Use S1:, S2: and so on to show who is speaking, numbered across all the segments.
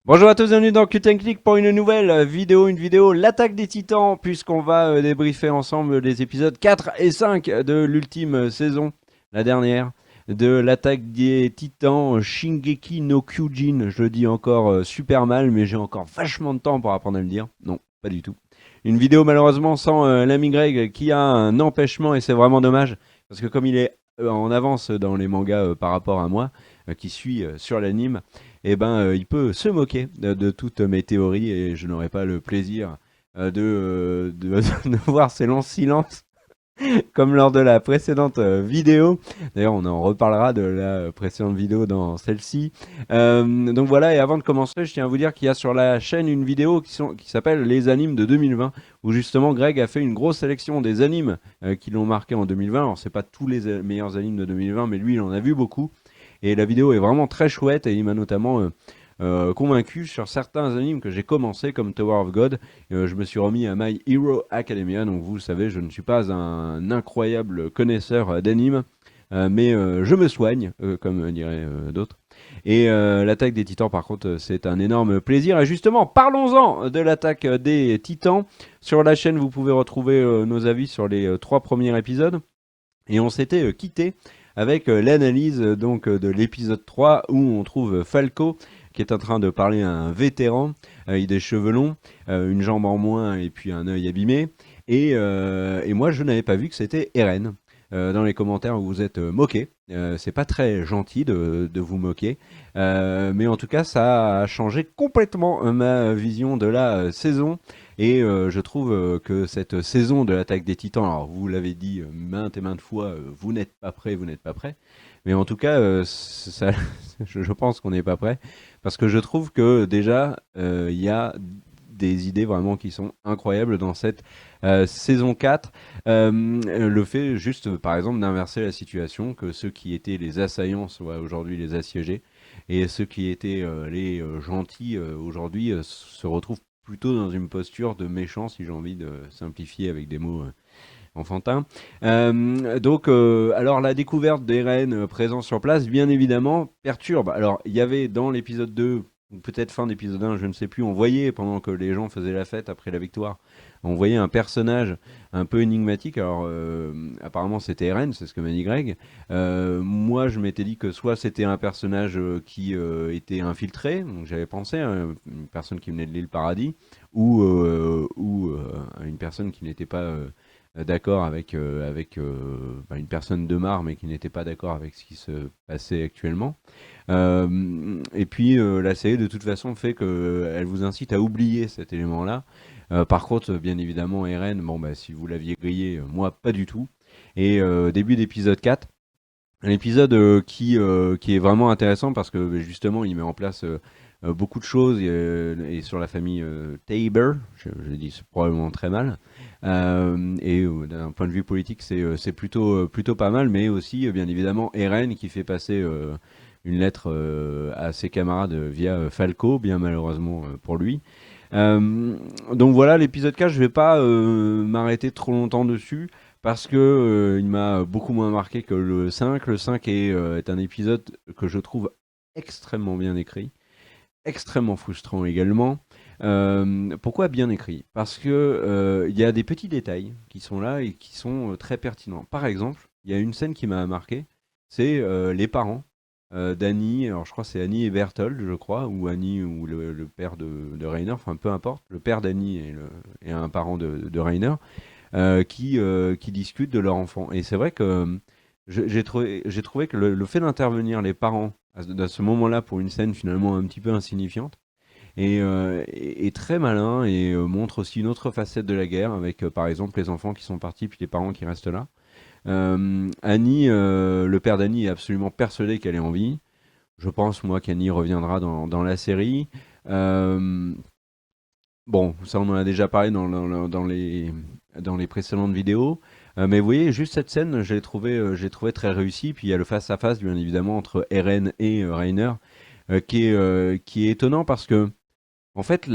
S1: Bonjour à tous, bienvenue dans Cut and Click pour une nouvelle vidéo, l'attaque des titans, puisqu'on va débriefer ensemble les épisodes 4 et 5 de l'ultime saison, la dernière, de l'attaque des titans Shingeki no Kyojin. Je le dis encore super mal, mais j'ai encore vachement de temps pour apprendre à le dire. Non, pas du tout. Une vidéo malheureusement sans l'ami Greg qui a un empêchement et c'est vraiment dommage, parce que comme il est en avance dans les mangas par rapport à moi, qui suit sur l'anime, eh ben, il peut se moquer de toutes mes théories et je n'aurai pas le plaisir de voir ses longs silences comme lors de la précédente vidéo. D'ailleurs, on en reparlera de la précédente vidéo dans celle-ci. Donc voilà, et avant de commencer, je tiens à vous dire qu'il y a sur la chaîne une vidéo qui s'appelle Les animes de 2020, où justement Greg a fait une grosse sélection des animes qui l'ont marqué en 2020. Alors, c'est pas tous les meilleurs animes de 2020, mais lui, il en a vu beaucoup. Et la vidéo est vraiment très chouette et il m'a notamment convaincu sur certains animes que j'ai commencé comme Tower of God. Je me suis remis à My Hero Academia, donc vous le savez, je ne suis pas un incroyable connaisseur d'animes, mais je me soigne, comme diraient d'autres. Et l'attaque des titans, par contre, c'est un énorme plaisir. Et justement, parlons-en de l'attaque des titans. Sur la chaîne, vous pouvez retrouver nos avis sur les 3 premiers épisodes. Et on s'était quitté avec l'analyse de l'épisode 3 où on trouve Falco qui est en train de parler à un vétéran avec des cheveux longs, une jambe en moins et puis un œil abîmé. Et moi je n'avais pas vu que c'était Eren. Dans les commentaires vous vous êtes moqué. C'est pas très gentil de vous moquer. Mais en tout cas ça a changé complètement ma vision de la saison. Et je trouve que cette saison de l'attaque des titans, alors vous l'avez dit maintes et maintes fois, vous n'êtes pas prêt, vous n'êtes pas prêt. Mais en tout cas, je pense qu'on n'est pas prêt. Parce que je trouve que déjà, il y a des idées vraiment qui sont incroyables dans cette saison 4. Le fait juste, par exemple, d'inverser la situation, que ceux qui étaient les assaillants soient aujourd'hui les assiégés, et ceux qui étaient les gentils aujourd'hui se retrouvent plutôt dans une posture de méchant, si j'ai envie de simplifier avec des mots enfantins. Alors la découverte des reines présents sur place, bien évidemment, perturbe. Alors, il y avait dans l'épisode 2, ou peut-être fin d'épisode 1, je ne sais plus, on voyait, pendant que les gens faisaient la fête après la victoire, on voyait un personnage un peu énigmatique. Alors, apparemment, c'était Eren, c'est ce que m'a dit Greg. Moi, je m'étais dit que soit c'était un personnage qui était infiltré, donc j'avais pensé à une personne qui venait de l'île Paradis, ou une personne qui n'était pas d'accord avec une personne de marre, mais qui n'était pas d'accord avec ce qui se passait actuellement. Et puis la série de toute façon fait qu'elle vous incite à oublier cet élément-là. Par contre, bien évidemment, Eren, bon bah si vous l'aviez grillé, moi pas du tout. Et début d'épisode 4, un épisode qui est vraiment intéressant parce que justement il met en place beaucoup de choses et sur la famille Tabor, je dis probablement très mal. Et d'un point de vue politique, c'est plutôt pas mal, mais aussi bien évidemment Eren qui fait passer une lettre à ses camarades via Falco, bien malheureusement pour lui. Donc voilà, l'épisode 4, je vais pas m'arrêter trop longtemps dessus parce que il m'a beaucoup moins marqué que le 5. Le 5 est un épisode que je trouve extrêmement bien écrit, extrêmement frustrant également. Pourquoi bien écrit? Parce que il y a des petits détails qui sont là et qui sont très pertinents. Par exemple, il y a une scène qui m'a marqué, c'est les parents d'Annie. Alors je crois que c'est Annie et Berthold, je crois, ou Annie ou le père de Rainer, enfin peu importe, le père d'Annie et un parent de Rainer, qui discutent de leur enfant. Et c'est vrai que j'ai trouvé que le fait d'intervenir les parents à ce moment-là pour une scène finalement un petit peu insignifiante est très malin et montre aussi une autre facette de la guerre avec par exemple les enfants qui sont partis puis les parents qui restent là. Annie, le père d'Annie est absolument persuadé qu'elle est en vie. Je pense moi qu'Annie reviendra dans la série. Euh, Bon, ça on en a déjà parlé dans les précédentes vidéos. Mais vous voyez, juste cette scène, j'ai trouvé très réussi. Puis il y a le face-à-face, bien évidemment, entre Eren et Reiner, qui est étonnant parce que, en fait,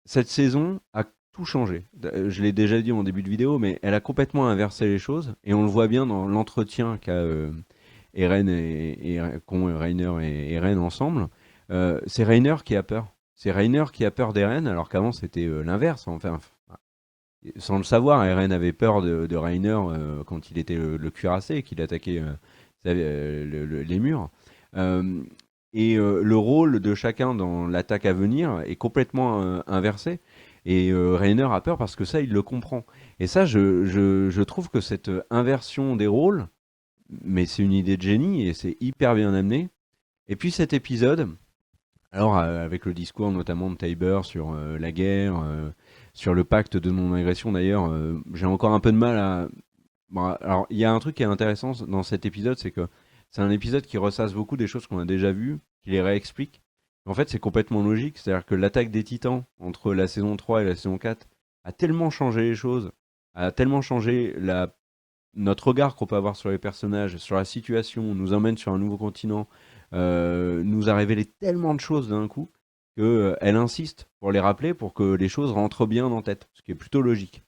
S1: cette saison a tout changé. Je l'ai déjà dit en début de vidéo, mais elle a complètement inversé les choses. Et on le voit bien dans l'entretien qu'ont Reiner et Eren ensemble. C'est Rainer qui a peur. C'est Rainer qui a peur d'Eren, alors qu'avant c'était l'inverse. Enfin, sans le savoir, Eren avait peur de Rainer quand il était le cuirassé et qu'il attaquait les murs. Euh, le rôle de chacun dans l'attaque à venir est complètement inversé. Et Rainer a peur parce que ça, il le comprend. Et ça, je trouve que cette inversion des rôles, mais c'est une idée de génie et c'est hyper bien amené. Et puis cet épisode, alors avec le discours notamment de Tybur sur la guerre, sur le pacte de non-agression d'ailleurs, j'ai encore un peu de mal à... Bon, alors il y a un truc qui est intéressant dans cet épisode, c'est que c'est un épisode qui ressasse beaucoup des choses qu'on a déjà vues, qui les réexplique. En fait, c'est complètement logique, c'est-à-dire que l'attaque des Titans entre la saison 3 et la saison 4 a tellement changé les choses, a tellement changé notre regard qu'on peut avoir sur les personnages, sur la situation, nous emmène sur un nouveau continent, nous a révélé tellement de choses d'un coup qu'elle insiste pour les rappeler pour que les choses rentrent bien en tête, ce qui est plutôt logique.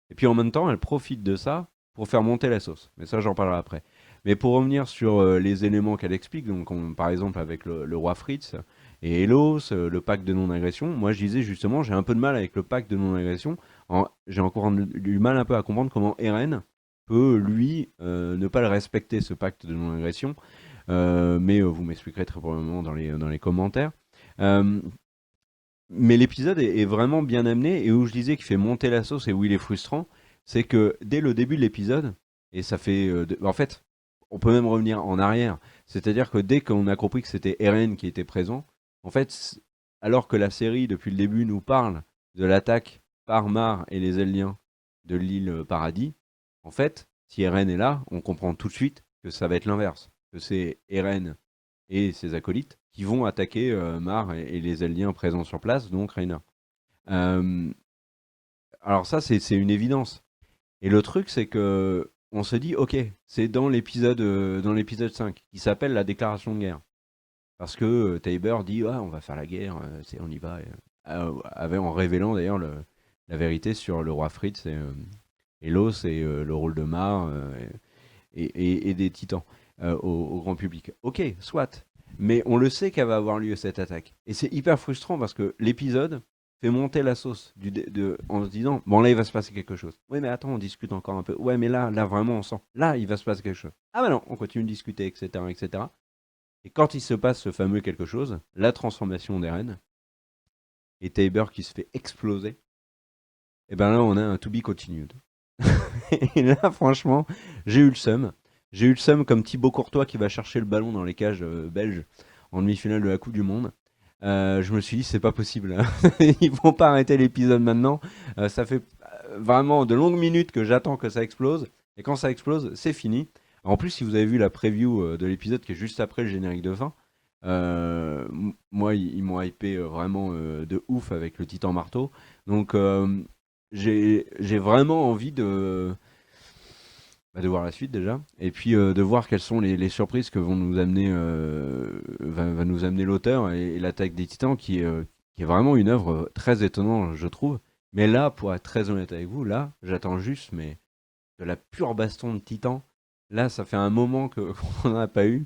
S1: Et puis en même temps, elle profite de ça pour faire monter la sauce. Mais ça, j'en parlerai après. Mais pour revenir sur les éléments qu'elle explique, donc par exemple avec le roi Fritz et Elos, le pacte de non-agression, moi je disais justement, j'ai un peu de mal avec le pacte de non-agression. J'ai encore du mal un peu à comprendre comment Eren peut, lui, ne pas le respecter, ce pacte de non-agression. Mais vous m'expliquerez très probablement dans les commentaires. Euh, mais l'épisode est vraiment bien amené, et où je disais qu'il fait monter la sauce et où il est frustrant, c'est que dès le début de l'épisode, et ça fait... en fait, on peut même revenir en arrière, c'est-à-dire que dès qu'on a compris que c'était Eren qui était présent, en fait, alors que la série, depuis le début, nous parle de l'attaque par Mar et les Eldiens de l'île Paradis, en fait, si Eren est là, on comprend tout de suite que ça va être l'inverse, que c'est Eren et ses acolytes qui vont attaquer Mar et les Eldiens présents sur place, donc Reiner. Euh, alors ça, c'est une évidence. Et le truc, c'est que on se dit, ok, c'est dans l'épisode 5, qui s'appelle la déclaration de guerre. Parce que Tybur dit, ah, on va faire la guerre, on y va. En révélant d'ailleurs la vérité sur le roi Fritz et Los et le rôle de Mar et des titans au grand public. Ok, soit. Mais on le sait qu'elle va avoir lieu cette attaque. Et c'est hyper frustrant parce que l'épisode fait monter la sauce en se disant, bon là il va se passer quelque chose. Oui mais attends, on discute encore un peu. Ouais mais là vraiment on sent. Là il va se passer quelque chose. Ah bah non, on continue de discuter, etc. etc. Et quand il se passe ce fameux quelque chose, la transformation d'Eren, et Tabor qui se fait exploser, et ben là on a un to be continued. Et là, franchement, j'ai eu le seum. J'ai eu le seum comme Thibaut Courtois qui va chercher le ballon dans les cages belges en demi-finale de la Coupe du Monde. Je me suis dit, c'est pas possible. Ils vont pas arrêter l'épisode maintenant. Ça fait vraiment de longues minutes que j'attends que ça explose. Et quand ça explose, c'est fini. En plus, si vous avez vu la preview de l'épisode qui est juste après le générique de fin, moi, ils m'ont hypé vraiment de ouf avec le Titan Marteau. Donc, j'ai vraiment envie de voir la suite déjà, et puis de voir quelles sont les surprises que vont nous amener, va nous amener l'auteur et l'attaque des Titans, qui est vraiment une œuvre très étonnante, je trouve. Mais là, pour être très honnête avec vous, là, j'attends juste, mais de la pure baston de Titans. Là, ça fait un moment qu'on n'en a pas eu.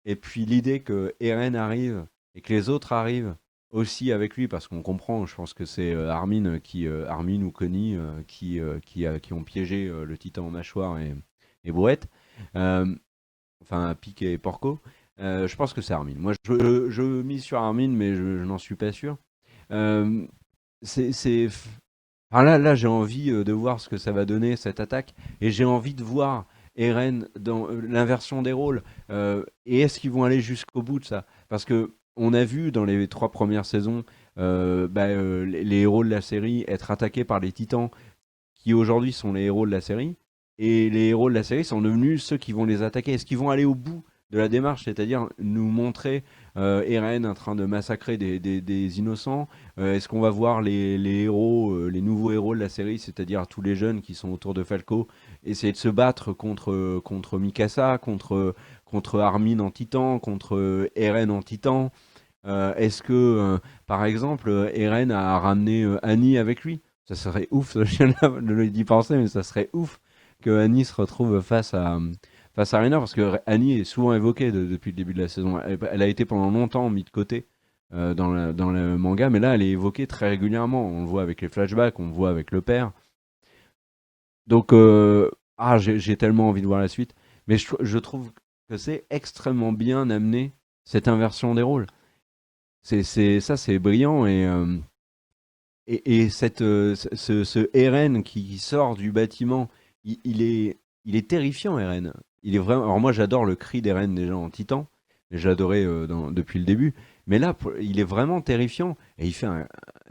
S1: Et puis l'idée que Eren arrive et que les autres arrivent aussi avec lui, parce qu'on comprend, je pense que c'est Armin ou Connie qui ont piégé le titan en mâchoire et Brouette, euh, enfin Pic et Porco. Je pense que c'est Armin. Moi, je mise sur Armin, mais je n'en suis pas sûr. Euh, c'est, enfin, là j'ai envie de voir ce que ça va donner cette attaque, et j'ai envie de voir Eren dans l'inversion des rôles. Et est-ce qu'ils vont aller jusqu'au bout de ça? Parce que on a vu dans les 3 premières saisons les héros de la série être attaqués par les titans qui aujourd'hui sont les héros de la série, et les héros de la série sont devenus ceux qui vont les attaquer. Est-ce qu'ils vont aller au bout de la démarche, c'est-à-dire nous montrer Eren en train de massacrer des innocents? Est-ce qu'on va voir les héros, les nouveaux héros de la série, c'est-à-dire tous les jeunes qui sont autour de Falco, essayer de se battre contre Mikasa, contre Armin en titan, contre Eren en titan? Est-ce que, par exemple, Eren a ramené Annie avec lui? Ça serait ouf, je viens d'y penser, mais ça serait ouf que Annie se retrouve face à Rainer, parce que Annie est souvent évoquée depuis le début de la saison. Elle a été pendant longtemps mise de côté dans le manga, mais là, elle est évoquée très régulièrement. On le voit avec les flashbacks, on le voit avec le père. Donc, j'ai tellement envie de voir la suite. Mais je trouve que c'est extrêmement bien amené, cette inversion des rôles. Ça, c'est brillant. Et ce Eren qui sort du bâtiment, il est terrifiant, Eren. Il est vraiment. Alors moi, j'adore le cri d'Eren déjà en Titan. J'adorais depuis le début. Mais là, il est vraiment terrifiant. Et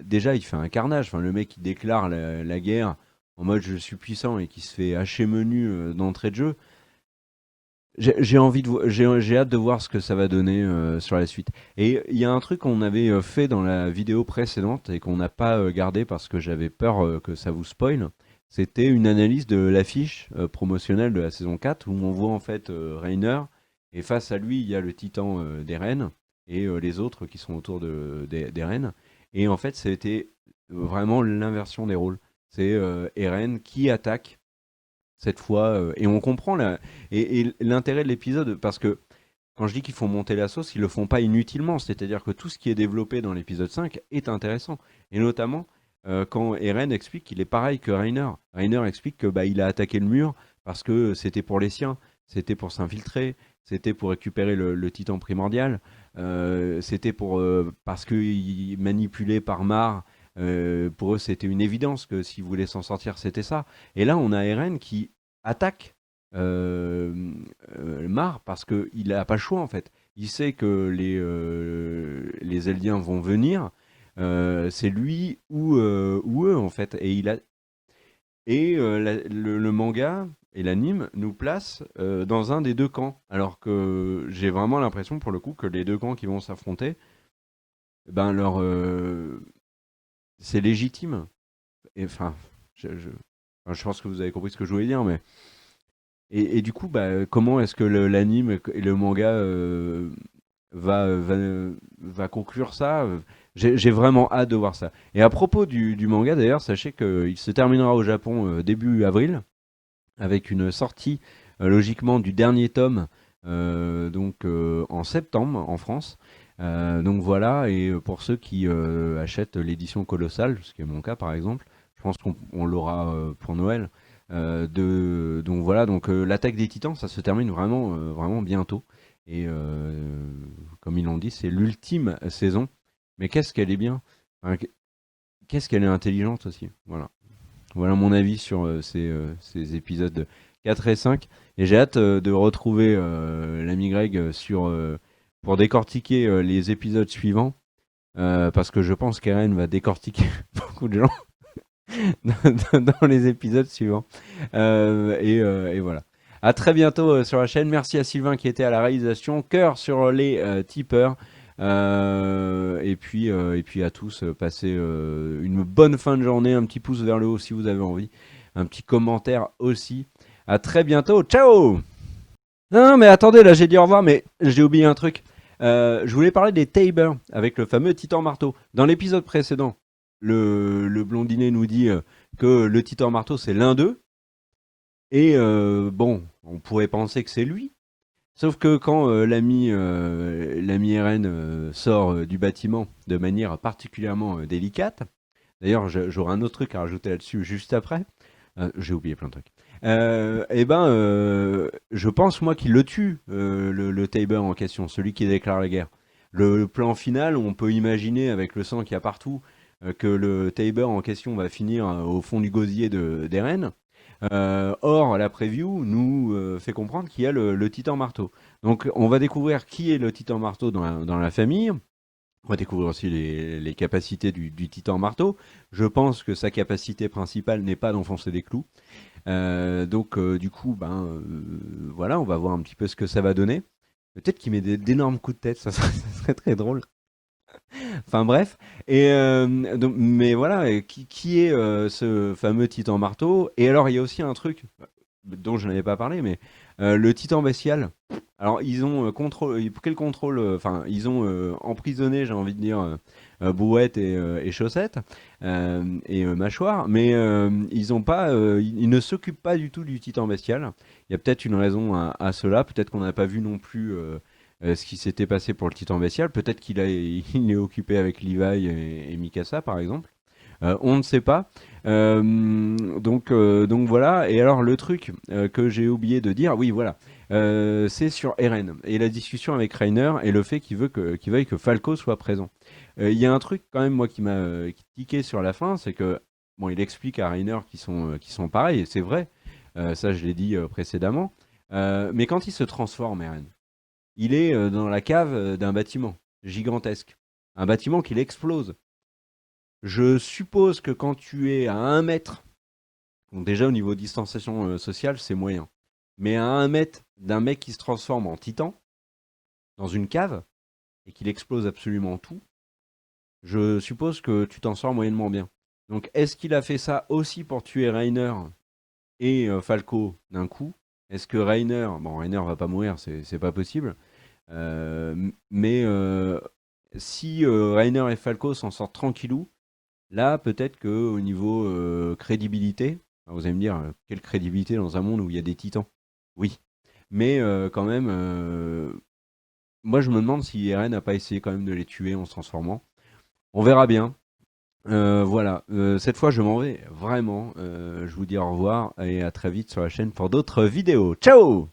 S1: déjà, il fait un carnage. Enfin, le mec qui déclare la guerre en mode je suis puissant et qui se fait hacher menu d'entrée de jeu. J'ai hâte de voir ce que ça va donner sur la suite. Et il y a un truc qu'on avait fait dans la vidéo précédente et qu'on n'a pas gardé parce que j'avais peur que ça vous spoil. C'était une analyse de l'affiche promotionnelle de la saison 4 où on voit en fait Reiner et face à lui il y a le titan d'Eren et les autres qui sont autour d'Eren. Et en fait c'était vraiment l'inversion des rôles. C'est Eren qui attaque cette fois. Et on comprend et l'intérêt de l'épisode, parce que quand je dis qu'ils font monter la sauce, ils le font pas inutilement. C'est-à-dire que tout ce qui est développé dans l'épisode 5 est intéressant. Et notamment quand Eren explique qu'il est pareil que Reiner. Reiner explique que bah, il a attaqué le mur parce que c'était pour les siens, c'était pour s'infiltrer, c'était pour récupérer le titan primordial, c'était parce qu'il manipulé par Mar. Pour eux, c'était une évidence que s'ils voulaient s'en sortir, c'était ça. Et là, on a Eren qui attaque Mar parce qu'il n'a pas le choix en fait. Il sait que les Eldiens vont venir. C'est lui ou eux en fait. Le manga et l'anime nous placent dans un des deux camps. Alors que j'ai vraiment l'impression pour le coup que les deux camps qui vont s'affronter, ben c'est légitime. Et enfin, je pense que vous avez compris ce que je voulais dire, mais et du coup, bah, comment est-ce que l'anime et le manga va conclure ça? J'ai vraiment hâte de voir ça. Et à propos du manga, d'ailleurs, sachez qu'il se terminera au Japon début avril, avec une sortie logiquement du dernier tome, en septembre en France. Donc voilà, et pour ceux qui achètent l'édition colossale, ce qui est mon cas par exemple, je pense qu'on l'aura pour Noël. Donc voilà, donc l'attaque des Titans, ça se termine vraiment bientôt. Et comme ils l'ont dit, c'est l'ultime saison. Mais qu'est-ce qu'elle est bien. Enfin, qu'est-ce qu'elle est intelligente aussi. Voilà mon avis sur ces épisodes 4 et 5. Et j'ai hâte de retrouver l'ami Greg pour décortiquer les épisodes suivants. Parce que je pense qu'Eren va décortiquer beaucoup de gens dans les épisodes suivants. Et voilà. À très bientôt sur la chaîne. Merci à Sylvain qui était à la réalisation. Cœur sur les tipeurs. Et puis à tous, passez une bonne fin de journée. Un petit pouce vers le haut si vous avez envie. Un petit commentaire aussi. À très bientôt. Ciao! Non, mais attendez, là j'ai dit au revoir, mais j'ai oublié un truc. Je voulais parler des Tabers avec le fameux Titan Marteau. Dans l'épisode précédent, le blondinet nous dit que le Titan Marteau c'est l'un d'eux. Et bon, on pourrait penser que c'est lui. Sauf que quand l'ami Eren sort du bâtiment de manière particulièrement délicate, d'ailleurs j'aurai un autre truc à rajouter là-dessus juste après, j'ai oublié plein de trucs. Je pense moi qu'il le tue, le Taber en question, celui qui déclare la guerre. Le plan final, on peut imaginer avec le sang qu'il y a partout que le Taber en question va finir au fond du gosier d'Eren. Or, la preview nous fait comprendre qu'il y a le Titan Marteau. Donc, on va découvrir qui est le Titan Marteau dans la famille. On va découvrir aussi les capacités du Titan Marteau. Je pense que sa capacité principale n'est pas d'enfoncer des clous. Du coup, voilà, on va voir un petit peu ce que ça va donner. Peut-être qu'il met d'énormes coups de tête, ça serait très drôle. Enfin bref, mais voilà, qui est ce fameux titan marteau? Et alors il y a aussi un truc dont je n'avais pas parlé, mais le titan bestial. Alors ils ont pris le contrôle, enfin ils ont emprisonné, j'ai envie de dire, Brouette et Chaussette et Mâchoire, mais ils ne s'occupent pas du tout du titan bestial. Il y a peut-être une raison à cela, peut-être qu'on n'a pas vu non plus ce qui s'était passé pour le Titan Bestial. Peut-être il est occupé avec Levi et Mikasa, par exemple. On ne sait pas. Donc voilà. Et alors le truc que j'ai oublié de dire, oui voilà, c'est sur Eren et la discussion avec Reiner et le fait qu'il veuille que Falco soit présent. Il y a un truc quand même moi qui m'a tiqué sur la fin, c'est que bon, il explique à Reiner qu'ils sont pareils et c'est vrai. Ça je l'ai dit précédemment. Mais quand il se transforme, Eren, il est dans la cave d'un bâtiment gigantesque, un bâtiment qui explose. Je suppose que quand tu es à 1 mètre, donc déjà au niveau distanciation sociale, c'est moyen. Mais à 1 mètre d'un mec qui se transforme en titan, dans une cave, et qu'il explose absolument tout, je suppose que tu t'en sors moyennement bien. Donc est-ce qu'il a fait ça aussi pour tuer Reiner et Falco d'un coup? Est-ce que Reiner, bon Reiner va pas mourir, c'est pas possible, mais si Reiner et Falco s'en sortent tranquillou, là, peut-être que au niveau crédibilité, alors vous allez me dire, quelle crédibilité dans un monde où il y a des titans? Oui. Mais quand même, moi je me demande si Eren n'a pas essayé quand même de les tuer en se transformant. On verra bien. Voilà, cette fois je m'en vais vraiment. Je vous dis au revoir et à très vite sur la chaîne pour d'autres vidéos. Ciao!